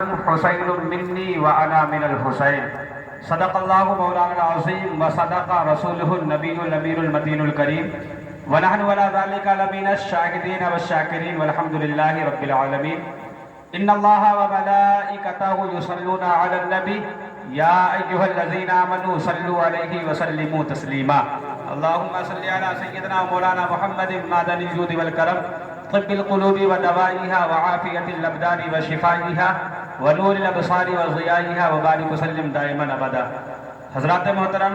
حسین منی وانا من الحسین صدق اللہ مولانا العظیم وصدق رسولہ النبی الامین المتین الکریم ونحن ولا ذلك لمن الشاهدین والشاکرین والحمد للہ رب العالمین ان اللہ وملائکتہ یصلون علی النبی یا ایہا الذین آمنوا صلوا علیہ وسلموا تسلیما اللہم صلی علی سیدنا مولانا محمد معدن الجود والکرم طب القلوب ودوائها وعافیت الابدان وشفائها ونور الابصار وضیائها وبارک وسلم دائما ابدا۔ حضرات محترم،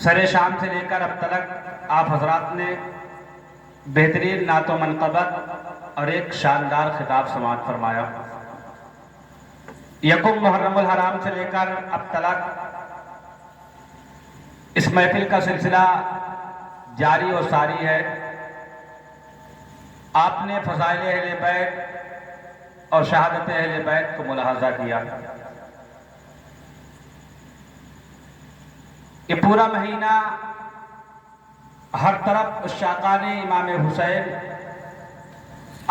سر شام سے لے کر اب تک آپ حضرات نے بہترین نعت و منقبت اور ایک شاندار خطاب سماعت فرمایا۔ یکم محرم الحرام سے لے کر اب تک اس محفل کا سلسلہ جاری و ساری ہے۔ آپ نے فضائل اہل بیت اور شہادت اہل بیت کو ملاحظہ کیا۔ یہ پورا مہینہ ہر طرف عشاقان امام حسین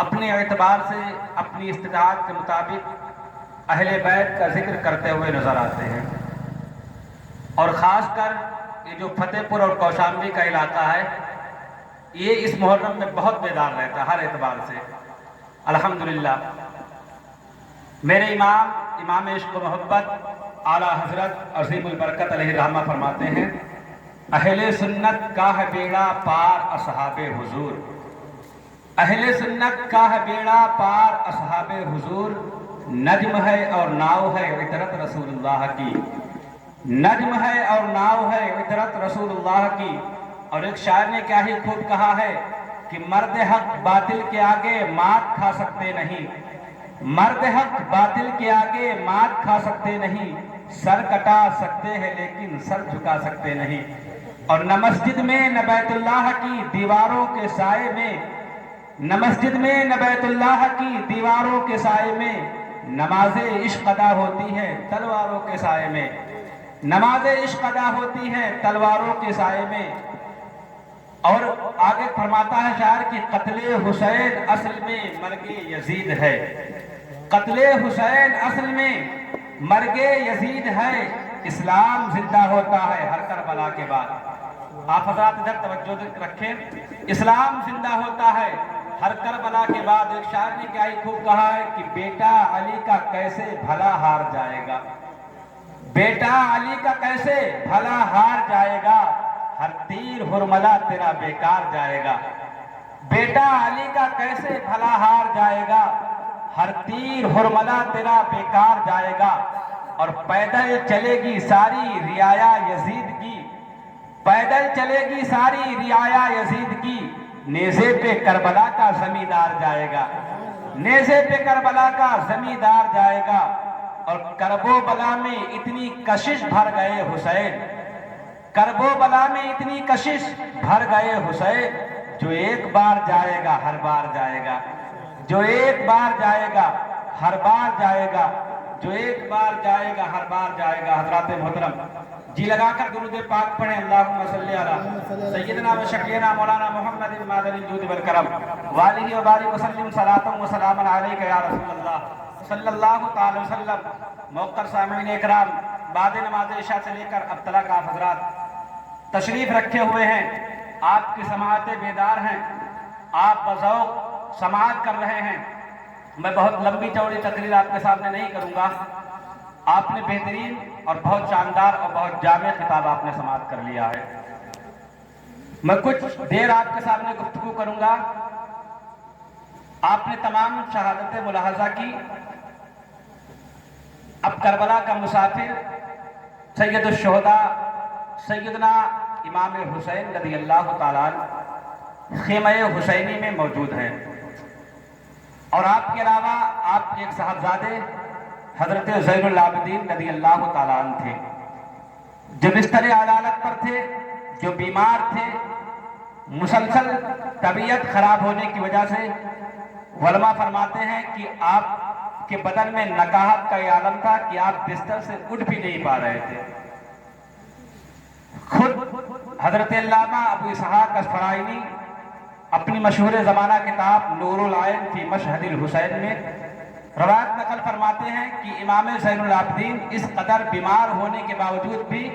اپنے اعتبار سے اپنی استطاعت کے مطابق اہل بیت کا ذکر کرتے ہوئے نظر آتے ہیں، اور خاص کر یہ جو فتح پور اور کوشامبی کا علاقہ ہے یہ اس محرم میں بہت بیدار رہتا ہے ہر اعتبار سے۔ الحمدللہ میرے امام عشق و محبت اعلیٰ حضرت عظیم البرکت علیہ الرحمہ فرماتے ہیں، اہل سنت کا ہے بیڑا پار اصحاب حضور، اہل سنت کا ہے بیڑا پار اصحاب حضور، نجم ہے اور ناؤ ہے عطرت رسول اللہ کی، نجم ہے اور ناؤ ہے عطرت رسول اللہ کی۔ اور ایک شاعر نے کیا ہی خوب کہا ہے کہ مرد حق باطل کے آگے مات کھا سکتے نہیں، مرد حق باطل کے آگے مات کھا سکتے نہیں، سر کٹا سکتے ہیں لیکن سر جھکا سکتے نہیں۔ اور نہ مسجد میں نہ بیت اللہ کی دیواروں کے سائے میں، نہ مسجد میں نہ بیت اللہ کی دیواروں کے سائے میں نماز عشق ادا ہوتی ہے تلواروں کے سائے میں، نماز عشق ادا ہوتی ہے تلواروں کے سائے میں۔ اور آگے فرماتا ہے شاعر کی قتل حسین اصل میں مرگ یزید ہے، قتل حسین اصل میں مرگ یزید ہے، اسلام زندہ ہوتا ہے ہر کربلا کے بعد۔ آپ حضرات ادھر توجہ رکھیں، اسلام زندہ ہوتا ہے ہر کربلا کے بعد۔ ایک شاعر نے کیا ہی خوب کہا ہے کہ بیٹا علی کا کیسے بھلا ہار جائے گا، بیٹا علی کا کیسے بھلا ہار جائے گا، ہر تیر ہرملا تیرا بیکار جائے گا، بیٹا علی کا کیسے بھلا ہار جائے گا، ہر تیر ہرملا تیرا بیکار جائے گا۔ اور پیدل چلے گی ساری رعایا یزید کی، پیدل چلے گی ساری رعایا یزید کی، نیزے پہ کربلا کا زمیندار جائے گا، نیزے پہ کربلا کا زمیندار جائے گا۔ اور کرب و بلا میں اتنی کشش بھر گئے حسین، کرب و بلا میں اتنی کشش بھر گئے حسین، جو ایک بار جائے گا ہر بار جائے گا، جو ایک بار جائے گا ہر بار جائے گا، جو ایک بار جائے گا ہر بار جائے گا۔ حضرات محترم، جی لگا کر درود پاک پڑھیں، اللہم صلی علی سیدنا و شفیعنا مولانا محمد معدن الجود والکرم وآلہ وبارک وسلم صلاۃ و سلام علیک یا رسول اللہ صلی اللہ تعالی وسلم۔ موقر سامعین اکرام، بعد نماز عشاء سے لے کر اب تک آپ حضرات تشریف رکھے ہوئے ہیں، آپ کی سماعتیں بیدار ہیں، آپ بذوق سماعت کر رہے ہیں۔ میں بہت لمبی چوڑی تقریر آپ کے سامنے نہیں کروں گا، آپ نے بہترین اور بہت شاندار اور بہت جامع خطاب آپ نے سماعت کر لیا ہے۔ میں کچھ دیر آپ کے سامنے گفتگو کروں گا۔ آپ نے تمام شہادتیں ملاحظہ کی۔ اب کربلا کا مسافر سید الشہداء سیدنا امام حسین رضی اللہ تعالیٰ عنہ خیمہ حسینی میں موجود ہیں، اور آپ کے علاوہ آپ کے ایک صاحبزادے حضرت زین العابدین رضی اللہ تعالیٰ عنہ تھے، جو بستر عدالت پر تھے، جو بیمار تھے، مسلسل طبیعت خراب ہونے کی وجہ سے علماء فرماتے ہیں کہ آپ کے بدن میں نکاہت کا یہ عالم تھا کہ آپ بستر سے اٹھ بھی نہیں پا رہے تھے۔ خود حضرت علامہ ابو اسحاق اصفہانی اپنی مشہور زمانہ کتاب نور العین فی مشہد الحسین میں روایت نقل فرماتے ہیں کہ امام زین العابدین اس قدر بیمار ہونے کے باوجود بھی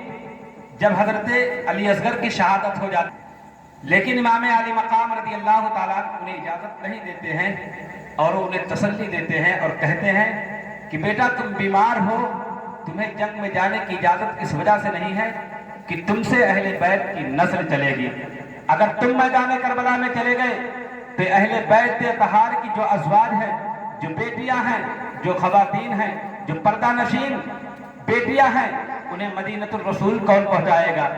جب حضرت علی اصغر کی شہادت ہو جاتی لیکن امام علی مقام رضی اللہ تعالیٰ انہیں اجازت نہیں دیتے ہیں اور وہ انہیں تسلی دیتے ہیں اور کہتے ہیں کہ بیٹا تم بیمار ہو، تمہیں جنگ میں جانے کی اجازت اس وجہ سے نہیں ہے کہ تم سے اہل بیت کی نسل چلے گی۔ اگر تم میدان کربلا میں چلے گئے تو اہل بیت اطہار کی جو ازواج ہیں، جو بیٹیاں ہیں، جو خواتین ہیں، جو پردہ نشین بیٹیاں ہیں، انہیں مدینۃ الرسول کون پہنچائے گا؟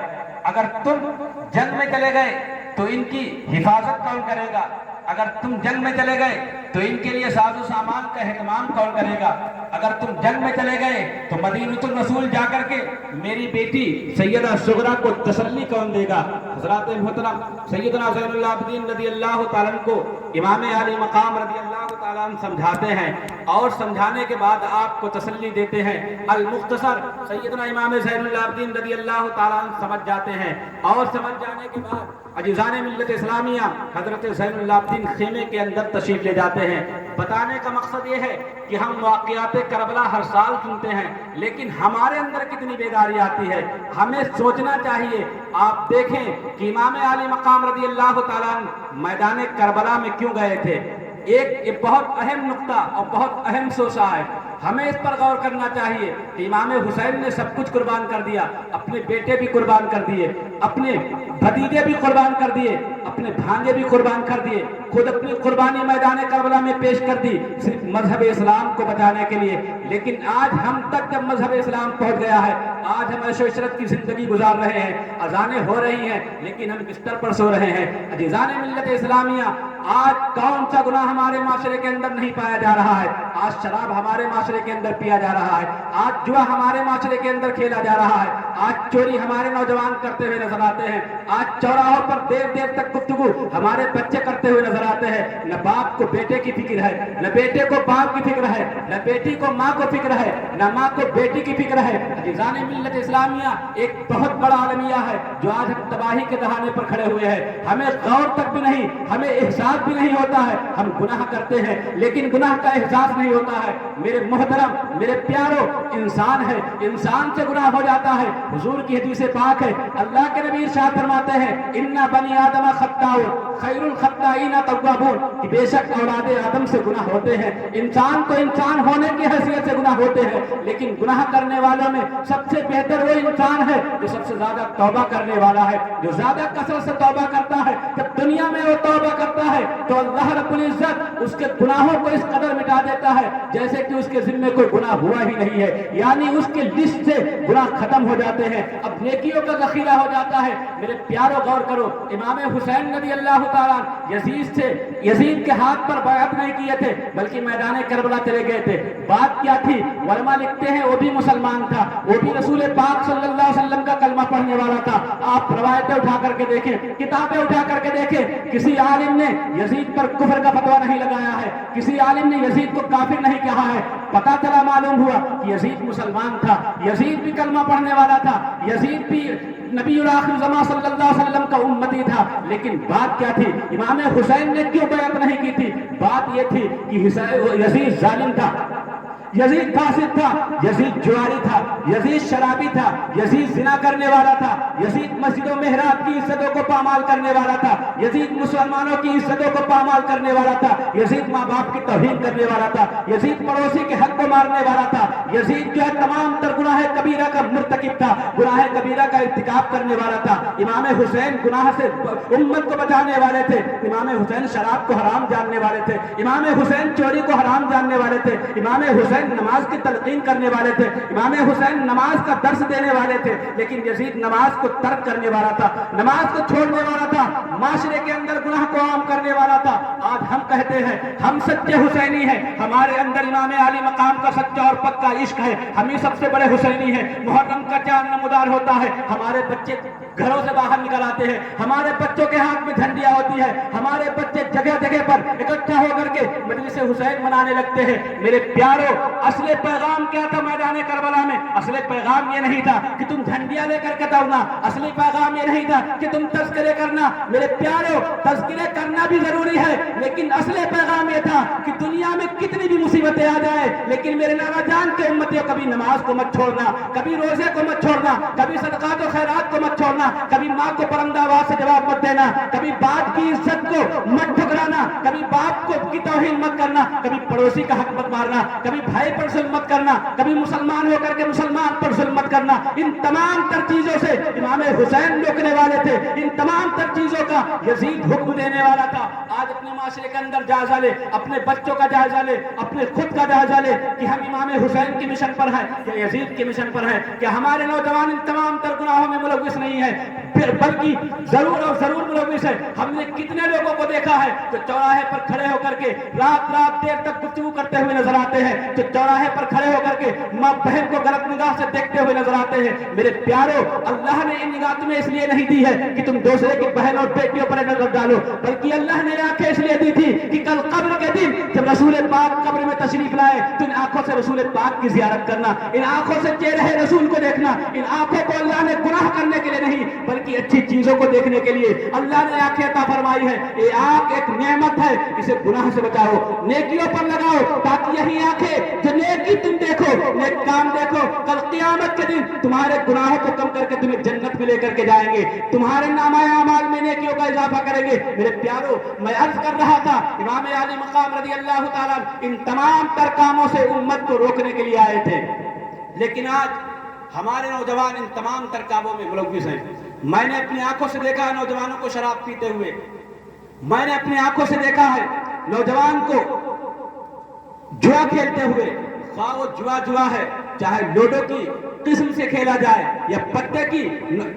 اگر تم جنگ میں چلے گئے تو ان کی حفاظت کون کرے گا؟ اگر تم جنگ میں چلے گئے تو ان کے لیے ساز و سامان کا اہتمام کون کرے گا؟ اگر تم جنگ میں چلے گئے تو مدینۃ الرسول جا کر کے میری بیٹی سیدہ صغریٰ کو تسلی کون دے گا؟ حضرات محترم سیدنا زین العابدین رضی اللہ تعالیٰ عنہ کو امام علی مقام رضی اللہ تعالیٰ عنہ سمجھاتے ہیں اور سمجھانے کے بعد آپ کو تسلی دیتے ہیں۔ المختصر سیدنا امام زین العابدین رضی اللہ تعالیٰ عنہ سمجھ جاتے ہیں اور سمجھ جانے کے بعد عزیزان ملت اسلامیہ حضرت زین العابدین خیمے کے اندر تشریف لے جاتے ہیں۔ بتانے کا مقصد یہ ہے کہ ہم واقعات کربلا ہر سال سنتے ہیں لیکن ہمارے اندر کتنی بیداری آتی ہے، ہمیں سوچنا چاہیے۔ آپ دیکھیں کہ امام علی مقام رضی اللہ تعالیٰ عنہ میدان کربلا میں کیوں گئے تھے؟ ایک بہت اہم نقطہ اور بہت اہم سوچا ہے، ہمیں اس پر غور کرنا چاہیے کہ امام حسین نے سب کچھ قربان کر دیا، اپنے بیٹے بھی قربان کر دیے، اپنے بھتیجے بھی قربان کر دیے، اپنے بھانجے بھی قربان کر دیے، خود اپنی قربانی میدان کربلا میں پیش کر دی صرف مذہب اسلام کو بچانے کے لیے۔ لیکن آج ہم تک جب مذہب اسلام پہنچ گیا ہے، آج ہم عیش و عشرت کی زندگی گزار رہے ہیں، اذانیں ہو رہی ہیں لیکن ہم بستر پر سو رہے ہیں۔ عزیزان ملت اسلامیہ، آج کون سا گناہ ہمارے معاشرے کے اندر نہیں پایا جا رہا ہے؟ آج شراب ہمارے معاشرے کے اندر پیا جا رہا ہے، آج جوا ہمارے معاشرے کے اندر کھیلا جا رہا ہے، آج چوری ہمارے نوجوان کرتے ہوئے نظر آتے ہیں، آج چوراہوں پر دیر دیر تک گفتگو ہمارے بچے کرتے ہوئے نظر آتے ہیں۔ نہ باپ کو بیٹے کی فکر ہے، نہ بیٹے کو باپ کی فکر ہے، نہ بیٹی کو ماں کو فکر ہے، نہ ماں کو بیٹی کی فکر ہے۔ عزیزان ملت اسلامیہ، ایک بہت بڑا عالمیہ ہے جو آج ہم تباہی کے دہانے پر کھڑے ہوئے ہیں، ہمیں غور تک بھی نہیں، ہمیں احساس بھی نہیں ہوتا ہے، ہم گناہ کرتے ہیں لیکن گناہ کا احساس نہیں ہوتا ہے۔ میرے محترم، میرے پیارو، انسان ہے، انسان سے گناہ ہو جاتا ہے۔ حضور کی حدیث پاک ہے، اللہ کے نبی ارشاد فرماتے ہیں ان بنی آدم خطاؤ خیر الخطائین توابون، کہ بے شک اولاد آدم سے گناہ ہوتے ہیں، انسان تو انسان ہونے کی حیثیت سے گناہ ہوتے ہیں لیکن گناہ کرنے والوں میں سب سے بہتر وہ انسان ہے جو سب سے زیادہ توبہ کرنے والا ہے، جو زیادہ کثرت سے توبہ کرتا ہے۔ جب دنیا میں وہ توبہ کرتا ہے تو اللہ رب العزت اس کے گناہوں کو اس قدر مٹا دیتا ہے جیسے کہ اس کے ذمے کوئی گناہ ہوا ہی نہیں ہے، یعنی اس کے لسٹ سے گناہ ختم ہو جاتے ہیں، اب نیکیوں کا ذخیرہ ہو جاتا ہے۔ میرے پیارو غور کرو، امام حسین رضی اللہ تعالیٰ یزید کے ہاتھ پر بیعت نہیں کیے تھے بلکہ میدان کربلا چلے گئے تھے۔ بات کیا تھی؟ علماء لکھتے ہیں وہ بھی مسلمان تھا، وہ بھی رسول پاک صلی اللہ علیہ وسلم کا کلمہ پڑھنے والا تھا۔ آپ روایتیں اٹھا کر کے دیکھیں، کتابیں اٹھا کر کے دیکھیں، کسی عالم نے یزید پر کفر کا فتویٰ نہیں لگایا ہے، کسی عالم نے یزید کو کافر نہیں کہا ہے۔ پتہ چلا، معلوم ہوا کہ یزید مسلمان تھا، یزید بھی کلمہ پڑھنے والا تھا، یزید بھی نبی الآخر زمان صلی اللہ علیہ وسلم کا امتی تھا۔ لیکن بات کیا تھی؟ امام حسین نے کیوں بیعت نہیں کی تھی؟ بات یہ تھی کہ یزید ظالم تھا، یزید فاسق تھا، یزید جواری تھا، یزید شرابی تھا، یزید زنا کرنے والا تھا، یزید مسجد و محراب کی عزتوں کو پامال کرنے والا تھا، یزید مسلمانوں کی عزتوں کو پامال کرنے والا تھا، یزید ماں باپ کی توہین کرنے والا تھا، یزید پڑوسی کے حق کو مارنے والا تھا، یزید جو ہے تمام تر گناہ کبیرہ کا مرتکب تھا، گناہ کبیرہ کا ارتکاب کرنے والا تھا۔ امام حسین گناہ سے امت کو بچانے والے تھے، امام حسین شراب کو حرام جاننے والے تھے، امام حسین چوری کو حرام جاننے والے تھے، امام حسین نماز کی تلقین کرنے والے تھے، امام حسین نماز کا درس دینے والے تھے، لیکن یزید نماز کو ترک کرنے والا تھا، نماز کو چھوڑنے والا تھا، معاشرے کے اندر گناہ کو عام کرنے والا تھا۔ آج ہم کہتے ہیں ہم سچے حسینی ہیں، ہمارے اندر امام علی مقام کا سچا اور پکا عشق ہے، ہم ہی سب سے بڑے حسینی ہیں، محرم کا چاند نمودار ہوتا ہے، ہمارے بچے گھروں سے باہر نکل آتے ہیں، ہمارے بچوں کے ہاتھ میں جھنڈیاں ہوتی ہے، ہمارے بچے جگہ جگہ پر اکٹھا ہو کر کے مجلس حسین منانے لگتے ہیں۔ میرے پیاروں، اصل پیغام کیا تھا میدان کربلا میں؟ اصل پیغام یہ نہیں تھا کہ تم جھنڈیاں لے کر کے دوڑنا، اصلی پیغام یہ نہیں تھا کہ تم تذکرے کرنا۔ میرے پیاروں، تذکرے کرنا بھی ضروری ہے، لیکن اصل پیغام یہ تھا کہ دنیا میں کتنی بھی مصیبتیں آ جائیں، لیکن میرے نانا جان کے امتیوں کبھی نماز کو مت چھوڑنا، کبھی روزے کو مت چھوڑنا، کبھی صدقات و خیرات کو مت چھوڑنا، کبھی ماں کو پرندہ آواز سے جواب مت دینا، کبھی باپ کی عزت کو مت ٹھکرانا، کبھی باپ کو کی توہین مت کرنا، کبھی پڑوسی کا حق مت مارنا، کبھی بھائی پر ظلم مت کرنا، کبھی مسلمان ہو کر کے مسلمان پر ظلم مت کرنا۔ ان تمام تر چیزوں سے امام حسین روکنے والے تھے، ان تمام تر چیزوں کا یزید حکم دینے والا تھا۔ آج اپنے معاشرے کے اندر جائزہ لے، اپنے بچوں کا جائزہ لے، اپنے خود کا جائزہ لے کہ ہم امام حسین کی مشن پر ہیں یا یزید کی مشن پر ہیں، کہ ہمارے نوجوان ان تمام تر گناہوں میں ملوث نہیں ہے، بلکہ ضرور اور ضرور ملوث ہے۔ ہم نے کتنے لوگوں کو دیکھا ہے جو چوراہے پر کھڑے ہو کر کے رات دیر تک گفتگو کرتے ہوئے نظر آتے ہیں، جو چوراہے پر کھڑے ہو کر کے ماں بہن کو غلط نگاہ سے دیکھتے ہوئے نظر آتے ہیں۔ میرے پیاروں، اللہ نے ان نگاہ تمہیں اس لیے نہیں دی ہے کہ تم دوسرے کی بہن اور بیٹیوں پر نظر ڈالو، بلکہ اللہ نے آنکھیں اس لیے دی تھی کہ کل قبر کے دن جب رسول پاک قبر میں تشریف لائے تو ان آنکھوں سے رسول پاک کی زیارت کرنا، ان آنکھوں سے چہرے رسول کو دیکھنا۔ ان آنکھوں کو اللہ نے گناہ کرنے کے لیے نہیں بلکہ اچھی چیزوں کو دیکھنے کے لیے اللہ نے آنکھیں عطا فرمائی ہے۔ یہ آنکھ ایک نعمت ہے، اسے گناہ سے بچاؤ، نیکیوں پر لگاؤ، تاکہ یہی آنکھیں جو نیکی تم دیکھو، نیک کام دیکھو، کل قیامت کے دن تمہارے گناہوں کو کم کر کے تمہیں جنت میں لے کر کے جائیں گے، تمہارے نامہ اعمال میں نیکیوں کا اضافہ کریں گے۔ میرے پیاروں، میں عرض کر رہا تھا امام علی مقام رضی اللہ تعالیٰ ان تمام تر کاموں سے امت کو روکنے کے لیے آئے تھے، لیکن آج ہمارے نوجوان ان تمام تر کاموں میں ملوث ہیں۔ میں نے اپنی آنکھوں سے دیکھا ہے نوجوانوں کو شراب پیتے ہوئے، میں نے اپنی آنکھوں سے دیکھا ہے نوجوان کو جوا کھیلتے ہوئے، خواہ وہ جوا ہے، چاہے لوڈو کی قسم سے کھیلا جائے یا پتے کی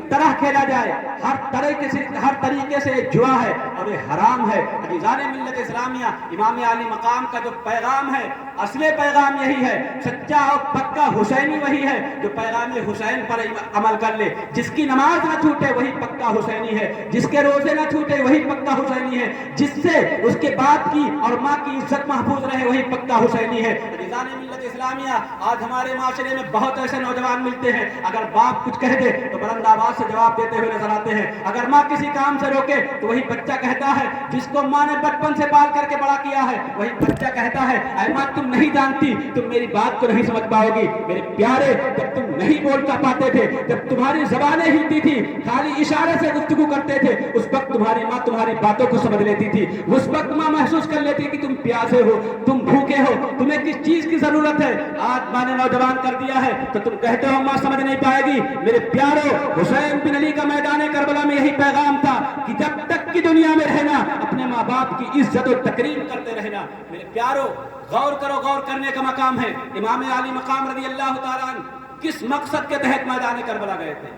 طرح کھیلا جائے، ہر طریقے سے جوا ہے اور یہ حرام ہے۔ عزیزان ملت اسلامیہ، امام علی مقام کا جو پیغام ہے، اصل پیغام یہی ہے، سچا اور پکا حسینی وہی ہے جو پیغام حسین پر عمل کر لے۔ جس کی نماز نہ چھوٹے وہی پکا حسینی ہے، جس کے روزے نہ چھوٹے وہی پکا حسینی ہے، جس سے اس کے باپ کی اور ماں کی عزت محفوظ رہے وہی پکا حسینی ہے۔ عزیزان ملت اسلامیہ، آج ہمارے معاشرے میں بہت ایسے نوجوان ملتے ہیں، اگر باپ کچھ کہہ دے تو بلند آواز سے جواب دیتے ہوئے نظر آتے ہیں، اگر ماں کسی کام سے روکے تو وہی بچہ کہتا ہے جس کو ماں نے بچپن سے پال کر کے بڑا کیا ہے، وہی بچہ کہتا ہے اے ماں تم نہیں جانتی، تم میری بات کو نہیں سمجھ پاؤ گی۔ میرے پیارے، جب تم نہیں بول پاتے تھے، جب تمہاری زبانیں ہلتی تھی، خالی اشارے سے گفتگو کرتے تھے، اس وقت تمہاری ماں تمہاری باتوں کو سمجھ لیتی تھی، اس وقت ماں محسوس کر لیتی کہ تم پیاسے ہو، تم بھوکے ہو، تمہیں کس چیز کی ضرورت ہے۔ آج ماں نے نوجوان کر دیا ہے تو تم کہتے ہو ماں سمجھ نہیں پائے گی۔ میرے پیارو، حسین بن علی کا میدان کربلا میں یہی پیغام تھا کہ جب تک کی دنیا میں رہنا اپنے ماں باپ کی عزت و تکریم کرتے رہنا۔ میرے پیارو، غور کرو، غور کرنے کا مقام ہے۔ امام علی مقام رضی اللہ تعالیٰ عنہ کس مقصد کے تحت میدان کربلا گئے تھے؟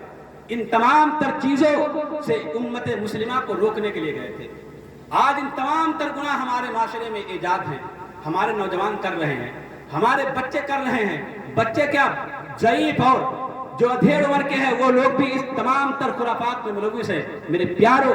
ان تمام تر چیزوں سے امت مسلمہ کو روکنے کے لیے گئے تھے۔ آج ان تمام تر گناہ ہمارے معاشرے میں ایجاد ہیں، ہمارے نوجوان کر رہے ہیں، ہمارے بچے کر رہے ہیں۔ بچے کیا، ضعیف اور جو ادھیڑ عمر کے ہیں وہ لوگ بھی اس تمام تر خرافات میں ملوث ہیں۔ میرے پیارو،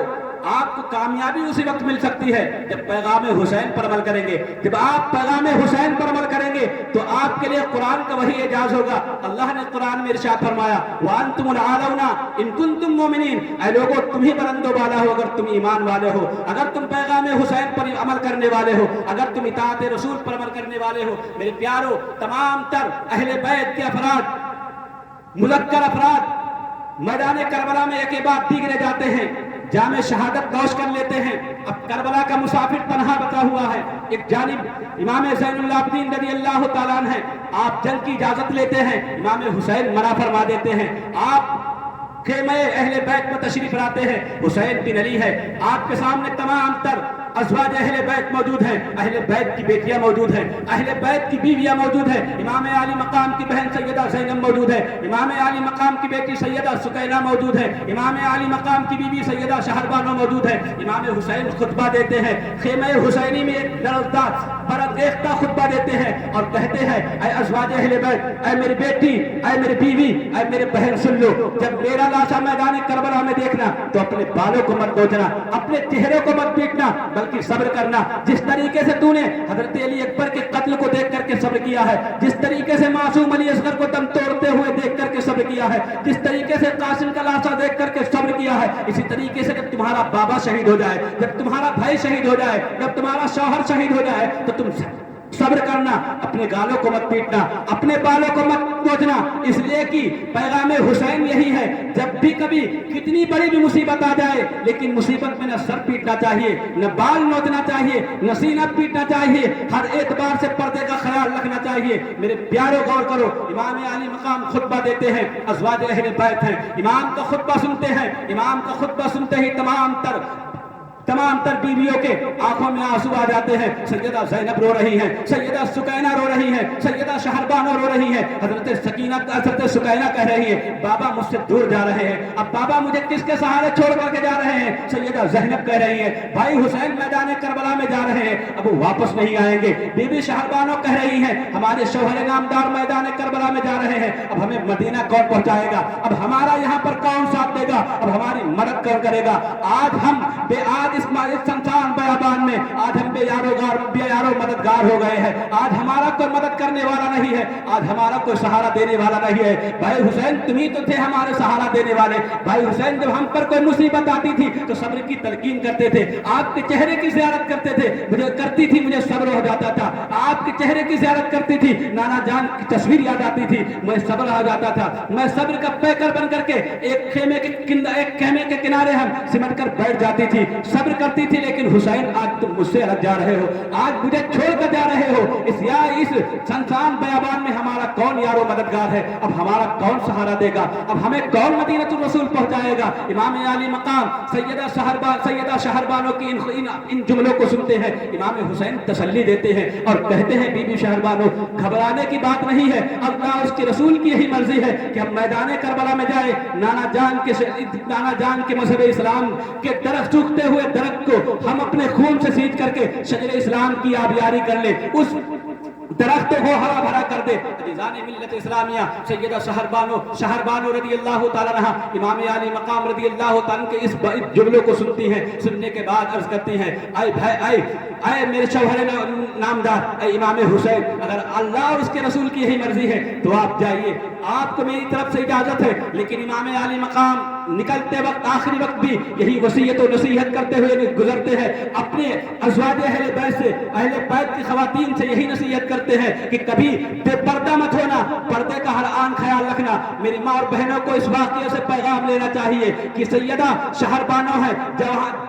آپ کو کامیابی اسی وقت مل سکتی ہے جب پیغام حسین پر عمل کریں گے۔ جب آپ پیغام حسین پر عمل کریں گے تو آپ کے لیے قرآن کا وہی اعجاز ہوگا۔ اللہ نے قرآن میں ارشاد فرمایا وَأَنْتُمُ الْأَعْلَوْنَ إِن كُنتُم مُؤْمِنِينَ، اے لوگوں تم ہی بلند و بالا ہو اگر تم ایمان والے ہو، اگر تم پیغام حسین پر عمل کرنے والے ہو، اگر تم اطاعت رسول پر عمل کرنے والے ہو۔ میرے پیارو، تمام تر اہل بیت کے افراد، مذکر افراد میدان کربلا میں ایک بعد دیگرے جاتے ہیں، جامع شہادت نوش کر لیتے ہیں۔ اب کربلا کا مسافر تنہا بچا ہوا ہے۔ ایک جانب امام زین العابدین رضی اللہ تعالیٰ عنہ ہیں، آپ جنگ کی اجازت لیتے ہیں، امام حسین منع فرما دیتے ہیں۔ آپ خیمہ اہل بیت میں تشریف لاتے ہیں، حسین بن علی ہے، آپ کے سامنے تمام تر ازواج اہل بیت موجود ہیں، اہل بیت کی بیٹیاں موجود ہیں، اہل بیت کی بیویاں موجود ہیں، امام علی مقام کی بہن سیدہ زینب موجود ہے، امام علی مقام کی بیٹی سیدہ سکینہ موجود ہے، امام علی مقام کی بیوی سیدہ شہربانو موجود ہے۔ امام حسین خطبہ دیتے ہیں، خیمہ حسینی میں ایک لرزدار بڑا دیکھتا خطبہ دیتے ہیں اور کہتے ہیں اے ازواج اہل بیت، اے میری بیٹی، اے میری بیوی، اے میرے بہن سن لو، جب میرا لاشا میدان کربلا میں دیکھنا تو اپنے بالوں کو مت نوچنا، اپنے چہرے کو مت پیٹنا، بلکہ صبر کرنا۔ جس طریقے سے تو نے حضرت علی اکبر کے قتل کو دیکھ کر کے صبر کیا ہے، جس طریقے سے معصوم علی اصغر کو دم توڑتے ہوئے دیکھ کر کے صبر کیا ہے، جس طریقے سے قاسم کا لاشا دیکھ کر کے صبر کیا ہے، اسی طریقے سے جب تمہارا بابا شہید ہو جائے، جب تمہارا بھائی شہید ہو جائے، جب تمہارا شوہر شہید ہو جائے تو تم صبر کرنا، اپنے گالوں کو مت پیٹنا، اپنے بالوں کو مت نوچنا، اس لیے کہ پیغام حسین یہی ہے، جب بھی کبھی کتنی بڑی بھی مصیبت آ جائے لیکن مصیبت میں نہ سر پیٹنا چاہیے، نہ بال نوچنا چاہیے، نہ سینہ پیٹنا چاہیے، ہر اعتبار سے پردے کا خیال رکھنا چاہیے۔ میرے پیارو غور کرو، امام علی مقام خطبہ دیتے ہیں، ازواج اہل بیت ہیں، امام کا خطبہ سنتے ہیں، امام کا خطبہ سنتے ہی تمام تر بیویوں کے آنکھوں میں آنسو آ جاتے ہیں۔ سیدہ زینب رو رہی ہیں، سیدہ سکینہ رو رہی ہیں، سیدہ شہربانو رو رہی ہیں، حضرت سکینہ کہہ رہی ہے بابا مجھ سے دور جا رہے ہیں، اب بابا مجھے کس کے سہارے چھوڑ کر کے جا رہے ہیں؟ سیدہ زینب کہہ رہی ہے بھائی حسین میدان کربلا میں جا رہے ہیں، اب وہ واپس نہیں آئیں گے۔ بی بی شہربانو کہہ رہی ہیں ہمارے شوہر نامدار میدان کربلا میں جا رہے ہیں، اب ہمیں مدینہ کون پہنچائے گا؟ اب ہمارا یہاں پر کون ساتھ دے گا؟ اب ہماری مدد کون کرے گا؟ آج ہم اس سنسان بیابان میں آج ہم بے یارو مددگار ہو گئے ہیں، آج ہمارا کوئی مدد کرنے والا نہیں ہے، آج ہمارا کوئی سہارا دینے والا نہیں ہے۔ بھائی حسین تم ہی تو تھے ہمارے سہارا دینے والے۔ بھائی حسین جب ہم پر کوئی مصیبت آتی تھی تو صبر کی تلقین کرتے تھے، آپ کے چہرے کی زیارت کرتے تھے، مجھے صبر ہو جاتا تھا، آپ کے چہرے کی زیارت کرتی تھی، نانا جان کی تصویر یاد آتی تھی، میں صبر آ جاتا تھا، میں صبر کا پیکر بن کر کے ایک خیمے کے کنارے ہم سمٹ کر بیٹھ جاتی تھی، صبر کرتی تھی۔ لیکن حسین آج تم مجھ سے الگ جا رہے ہو، آج مجھے چھوڑ کر جا رہے ہو، اس سنسان بیابان میں ہمارا کون یارو مددگار ہے؟ اب ہمارا کون سہارا دے گا؟ اب ہمیں کون مدینہ الرسول پہنچائے گا؟ امام علی مقام سیدہ شہربانو کی ان جملوں کو سنتے ہیں، امام حسین تسلی دیتے ہیں اور کہتے ہیں بی بی شہربانو گھبرانے کی بات نہیں ہے، اللہ اس کے رسول کی یہی مرضی ہے کہ ہم میدان کربلا میں جائیں، نانا جان کے مذہب اسلام کے درخت سوکھتے ہوئے درخت کو ہم اپنے خون سے سینچ کر کے شجر اسلام کی آبیاری کر لیں، اس درختوں کو ہرا بھرا کر دے۔ عزیزان ملت اسلامیہ سیدہ شہربانو رضی اللہ تعالیٰ عنہ امام علی مقام رضی اللہ تعالیٰ کے اس جملوں کو سنتی ہیں، سننے کے بعد عرض کرتی ہیں اے میرے شوہر نامدار، اے امام حسین، اگر اللہ اور اس کے رسول کی یہی مرضی ہے تو آپ جائیے، آپ کو میری طرف سے اجازت ہے۔ لیکن امام علی مقام نکلتے وقت آخری وقت بھی یہی وصیت و نصیحت کرتے ہوئے گزرتے ہیں، اپنے ازواج اہل بیت کی خواتین سے یہی نصیحت کرتے ہیں کہ کبھی بے پردہ مت ہونا، پردے کا ہر آن خیال رکھنا۔ میری ماں اور بہنوں کو اس واقعے سے پیغام لینا چاہیے کہ سیدہ شہربانو ہے،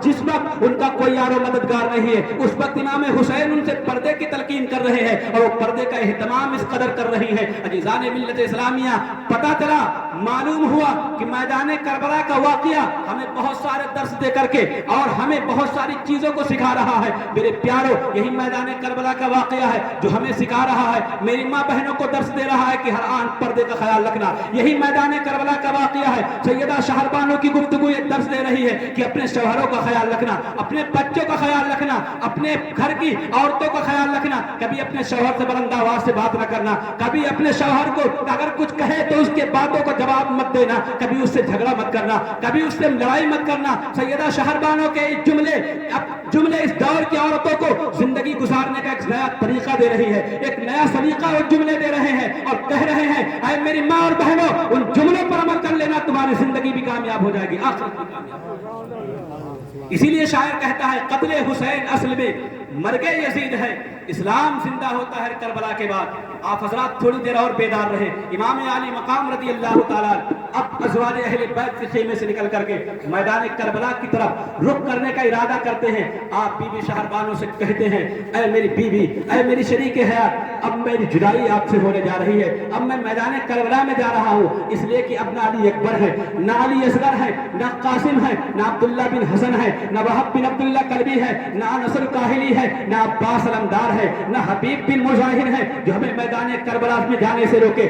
جس وقت ان کا کوئی یار و مددگار نہیں ہے، اس وقت امام حسین ان سے پردے کی تلقین کر رہے ہیں اور وہ پردے کا اہتمام اس قدر کر رہی ہیں۔ عزیزان ملت اسلامیہ پتہ چلا، معلوم ہوا کہ میدان کربلا کا واقعہ ہمیں بہت سارے درس دے کر کے اور ہمیں بہت ساری چیزوں کو سکھا رہا ہے۔ میرے پیارو، یہی میدان کربلا کا واقعہ ہے جو ہمیں سکھا رہا ہے، میری ماں بہنوں کو درس دے رہا ہے کہ ہر آن پردے کا خیال رکھنا۔ یہی میدان کربلا کا واقعہ ہے، سیدہ شہربانو کی گفتگو یہ درس دے رہی ہے کہ اپنے شوہروں کا خیال رکھنا، اپنے بچوں کا خیال رکھنا، اپنے گھر کی عورتوں کا خیال رکھنا، کبھی اپنے شوہر سے بلند آواز سے بات نہ کرنا، کبھی اپنے شوہر کو اگر کچھ کہے تو اس کے باتوں کو جواب مت دینا، کبھی اس سے جھگڑا مت کرنا، کبھی اس سے لڑائی مت کرنا۔ سیدہ شہربانو کے جملے اس دور کی عورتوں کو زندگی گزارنے کا ایک نیا طریقہ دے رہی ہے، ایک نیا سلیقہ اور جملے دے رہے ہیں اور کہہ رہے ہیں اے میری ماں اور بہنوں، ان جملوں پر عمل کر لینا، تمہاری زندگی بھی کامیاب ہو جائے گی، آخرت بھی کامیاب ہو جائے گی۔ اسی لیے شاعر کہتا ہے قتل حسین اصل میں مرگ یزید ہے، اسلام زندہ ہوتا ہے کربلا کے بعد۔ آپ حضرات تھوڑی دیر اور بیدار رہے۔ امام علی مقام رضی اللہ تعالیٰ اب ازواج اہل بیت کے خیمے سے نکل کر کے میدان کربلا کی طرف رخ کرنے کا ارادہ کرتے ہیں۔ آپ بی بی شہربانو سے کہتے ہیں اے میری بیوی، اے میری شریک حیات، اب میری جدائی آپ سے ہونے جا رہی ہے، اب میں میدان کربلا میں جا رہا ہوں، اس لیے کہ اب نہ علی اکبر ہے، نہ علی اصغر ہے، نہ قاسم ہے، نہ عبداللہ بن حسن ہے، نہ وہب بن عبداللہ کلبی ہے، نہ نصر کاہلی ہے، نہ عباس علمدار ہے، نہ حبیب بن مظاہر ہے جو ہمیں میدان کربلا میں جانے سے روکے۔